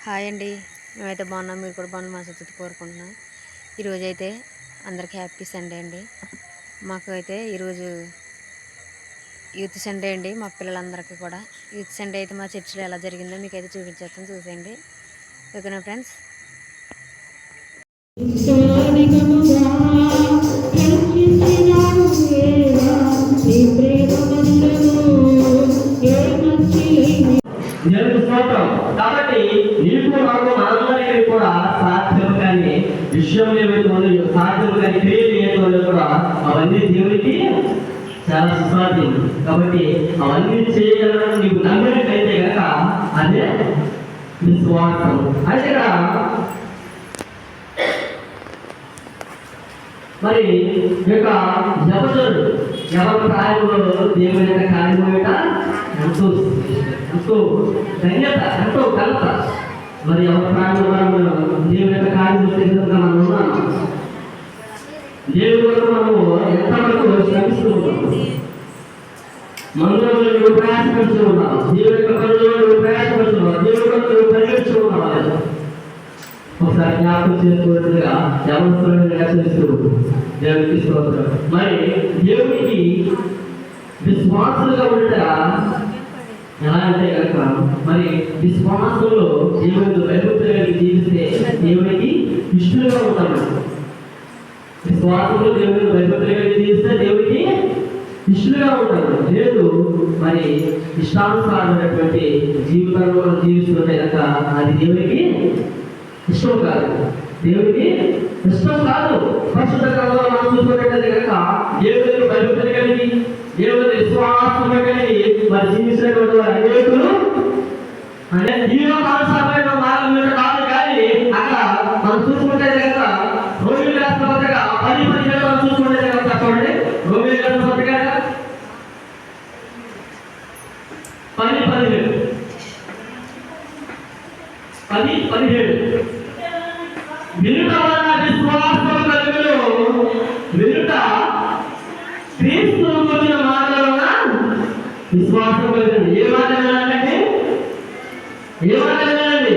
Hi అండి. మేమైతే బాగున్నాం, మీరు కూడా బాగున్నాం మనసు కోరుకుంటున్నాం. ఈరోజు అయితే అందరికీ హ్యాపీ సండే అండి. మాకు అయితే ఈరోజు యూత్ సండే అండి. మా పిల్లలందరికీ కూడా యూత్ సండే అయితే మా చర్చిలో ఎలా జరిగిందో మీకు అయితే చూపించేస్తాను, చూసేయండి. ఓకేనా ఫ్రెండ్స్? కాబట్టి నీకు నాకు మనందరికీ కూడా సాధ్యం కానీ విషయం ఏమైతే సాధ్యం కానీ క్రియలు ఏమైతే కూడా అవన్నీ దేవుడికి చాలా సుసాధ్యం. కాబట్టి అవన్నీ చేయగలరని నీకు నమ్మినట్లయితే కనుక అదే విశ్వాసం. అయితే ఇక్కడ మరి యొక్క యవనుడు ఎవరి కార్యంలో దేవుని యొక్క కార్యం ఎంతో ఎంతో ధన్యత, ఎంతో ఘనత. మరి ఎవరి ప్రాణంలో దేవుని యొక్క కార్యం చేసినందుకు మనం ఉన్నాము. దేవుని వల్ల మనము ఎంతవరకు శ్రమిస్తూ ఉన్నాము, మందులో ప్రయాసపడుతూ ఉన్నాము, దేవుని యొక్క పనులు ప్రయాసపడుతున్నాము, దేవుని పనులు పరిగెడుతూ ఉన్నాము. ఒకసారి జ్ఞాపకం చేసుకోవచ్చుగా యవనస్తులుగా చేస్తూ దేవునికి స్తోత్రం. మరి దేవునికి విశ్వాసులుగా ఉంటా ఎలా అంటే కనుక మరి విశ్వాసంలో దేవుని భయభక్తులుగా జీవిస్తే దేవునికి ఇష్టలుగా ఉంటాము. విశ్వాసంలో దేవుని భయభక్తులుగా జీవిస్తే దేవునికి ఇష్టలుగా ఉంటాము. లేదు మరి ఇష్టానుసారమైనటువంటి జీవితంలో జీవిస్తుంటే కనుక అది దేవునికి ఇష్టం కాదు, దేవుడికి ఇష్టం కాదు. పరిశుద్ధ గ్రంథంలో మనం చూసుకున్నట్లయితే కనుక దేవుడికి భయభక్తులు కలిగి దేవుడి విశ్వాసం కలిగి మరి జీవించినటువంటి వారు అనేకులు అంటే హీరో కాలసామైన మార్గం మీద కాదు. కానీ అక్కడ మనం చూసుకుంటే కనుక రోమిలి రాష్ట్ర పత్రిక 10:17 మనం చూసుకుంటే కనుక చూడండి, రోమిలి రాష్ట్ర పత్రిక 10:17 వినుట వలన విశ్వాసం కలుగును, వినుట క్రీస్తును గురించిన మాటల వలన విశ్వాసం కలుగును. ఏ మాట వినాలంటే ఏ మాట వినాలండి?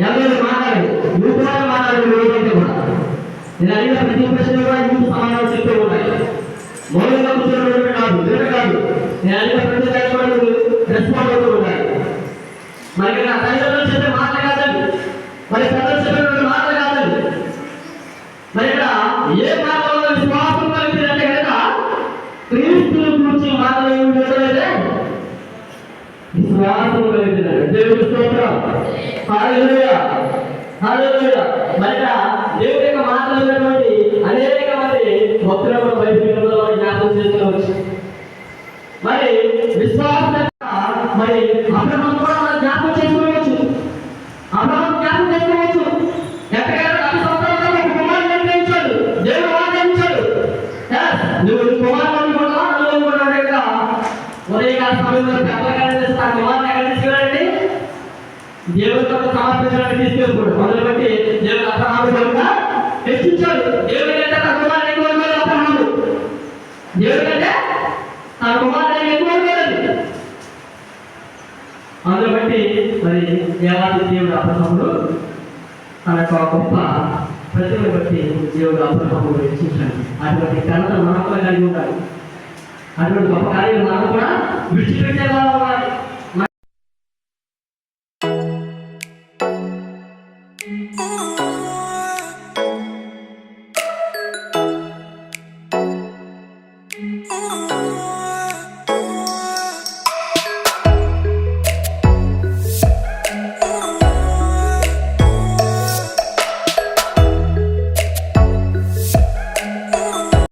ఎవరు మాట్లాడు, నువ్వు కూడా మాట్లాడు. ఏదైతే కూడా నేను అడిగిన ప్రతి ప్రశ్న కూడా ఇంటి సమాధానం చెప్తూ ఉంటాయి. మౌనంగా కూర్చోవడం కాదు, వినట కాదు. నేను అడిగిన ప్రతి దానికి కూడా నువ్వు రెస్పాండ్ అవుతూ ఉంటాయి. మరి నా తల్లిదండ్రులు చెప్పే మాటలు కాదండి, మరి పెద్దలు చెప్పిన మాటలు కాదండి. మరి ఇక్కడ ఏ మాట వల్ల విశ్వాసం కలిగిందంటే కనుక క్రీస్తుని గురించి మాటలు ఏమిటంటే విశ్వాసం కలిగిందండి. దేవుడి స్తోత్రం, హల్లెలూయా, హల్లెలూయా. మరి దేవుడి యొక్క మాట్లాడినటువంటి అనేక మంది భక్తులను బైబిల్లో జ్ఞాపకం చేసుకోవచ్చు. మరి విశ్వాసం మరి అబ్రహాము కూడా మనం జ్ఞాపకం చేసుకోవచ్చు. అబ్రహాము జ్ఞాపకం చేసుకోవచ్చు. ఎక్కడికైనా 10 సంవత్సరాల ఒక కుమారుని నిర్ణయించాడు, దేవుడు వాగ్దానించాడు. నువ్వు కుమారుని కూడా అనుభవం కదా ఉదయకాల సమయంలో పెద్దగానే తన కుమారుని ఎక్కడ తీసుకెళ్ళండి, దేవుడితో సమర్పించడానికి తీసుకెళ్ళిపోడు. మొదలు బట్టి దేవుడు అబ్రహాము కూడా హెచ్చించాడు. దేవుడి కంటే తన కుమారుని ఎక్కువ అబ్రహాము, దేవుడి కంటే తన కుమారుని ఎక్కువ. అందులో బట్టి మరి దేవాది దేవుడు అబ్రహాముడు తన యొక్క గొప్ప ప్రతిభను బట్టి దేవుడు అబ్రహాముడు హెచ్చించాడు. అటువంటి ఘనత మనకు కలిగి ఉండాలి. అటువంటి గొప్ప కార్యం మనం కూడా విడిచిపెట్టేలా ఉండాలి.